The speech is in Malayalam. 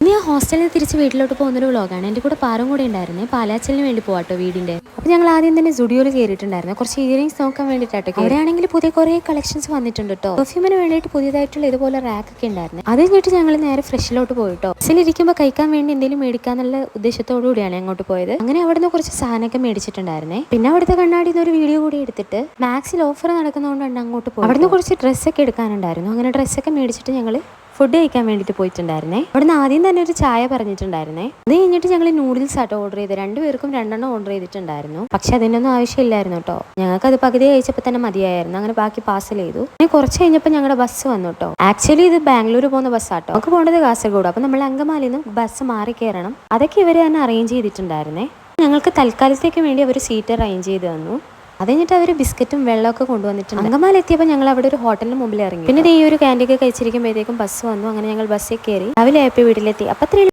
ഇനി ആ ഹോസ്റ്റലിൽ നിന്ന് തിരിച്ച് വീട്ടിലോട്ട് പോകുന്നൊരു വ്ളോഗാണ്. എൻ്റെ കൂടെ പാറും കൂടെ ഉണ്ടായിരുന്നേ. പാലാച്ചലിന് വേണ്ടി പോവാട്ടോ വീടിൻ്റെ. അപ്പോൾ ഞങ്ങൾ ആദ്യം തന്നെ സ്റ്റുഡിയോയിൽ കയറിയിട്ടുണ്ടായിരുന്നു. കുറച്ച് ഇയറിങ്സ് നോക്കാൻ വേണ്ടിയിട്ടാട്ടോ. അവിടെയാണെങ്കിൽ പുതിയ കുറേ കളക്ഷൻസ് വന്നിട്ടുണ്ട് കേട്ടോ. പെർഫ്യൂമിന് വേണ്ടിയിട്ട് പുതിയതായിട്ടുള്ള ഇതുപോലെ റാക്കൊക്കെ ഉണ്ടായിരുന്നു. അത് കഴിഞ്ഞിട്ട് ഞങ്ങൾ നേരെ ഫ്രഷിലോട്ട് പോയിട്ടോ. ബസ്സിലിരിക്കുമ്പോൾ കഴിക്കാൻ വേണ്ടി എന്തെങ്കിലും മേടിക്കാന്നുള്ള ഉദ്ദേശത്തോടു കൂടിയാണ് അങ്ങോട്ട് പോയത്. അങ്ങനെ അവിടുന്ന് കുറച്ച് സാധനമൊക്കെ മേടിച്ചിട്ടുണ്ടായിരുന്നേ. പിന്നെ അവിടുത്തെ കണ്ണാടിന്ന് ഒരു വീഡിയോ കൂടി എടുത്തിട്ട് മാക്സിൽ ഓഫർ നടക്കുന്നതുകൊണ്ടാണ് അങ്ങോട്ട് പോയി. അവിടുന്ന് കുറച്ച് ഡ്രസ്സൊക്കെ എടുക്കാനുണ്ടായിരുന്നു. അങ്ങനെ ഡ്രസ്സൊക്കെ മേടിച്ചിട്ട് ഞങ്ങൾ ഫുഡ് കഴിക്കാൻ വേണ്ടിയിട്ട് പോയിട്ടുണ്ടായിരുന്നേ. അവിടുന്ന് ആദ്യം തന്നെ ഒരു ചായ പറഞ്ഞിട്ടുണ്ടായിരുന്നേ. അത് കഴിഞ്ഞിട്ട് ഞങ്ങൾ നൂഡിൽസ് ആട്ടോ ഓർഡർ ചെയ്ത്. രണ്ടുപേർക്കും 2 ഓർഡർ ചെയ്തിട്ടുണ്ടായിരുന്നു. പക്ഷെ അതിനൊന്നും ആവശ്യമില്ലായിരുന്നു കേട്ടോ. ഞങ്ങൾക്ക് അത് പകുതി കഴിച്ചപ്പോൾ തന്നെ മതിയായിരുന്നു. അങ്ങനെ ബാക്കി പാർസൽ ചെയ്തു. പിന്നെ കുറച്ച് കഴിഞ്ഞപ്പോൾ ഞങ്ങളുടെ ബസ് വന്നു കേട്ടോ. ആക്ച്വലി ഇത് ബാംഗ്ലൂർ പോകുന്ന ബസ്സാട്ടോ. നമുക്ക് പോകേണ്ടത് കാസർഗോഡ്. അപ്പോൾ നമ്മൾ അങ്കമാലിയിൽ നിന്ന് ബസ് മാറി കയറണം. അതൊക്കെ ഇവർ തന്നെ അറേഞ്ച് ചെയ്തിട്ടുണ്ടായിരുന്നേ. ഞങ്ങൾക്ക് തൽക്കാലത്തേക്ക് വേണ്ടി അവർ സീറ്റ് അറേഞ്ച് ചെയ്ത് തന്നു. അത് കഴിഞ്ഞിട്ട് അവർ ബിസ്ക്കറ്റും വെള്ളമൊക്കെ കൊണ്ടുവന്നിട്ടുണ്ട്. അങ്കമാലി എത്തിയപ്പോൾ ഞങ്ങൾ അവിടെ ഒരു ഹോട്ടലിന് മുമ്പിൽ ഇറങ്ങി. പിന്നെ ഈ ഒരു ക്യാൻറ്റീനൊക്കെ കഴിച്ചിരിക്കുമ്പോഴത്തേക്കും ബസ് വന്നു. അങ്ങനെ ഞങ്ങൾ ബസ്സിൽ കയറി രാവിലെ ആയപ്പോൾ വീട്ടിലെത്തി. അപ്പം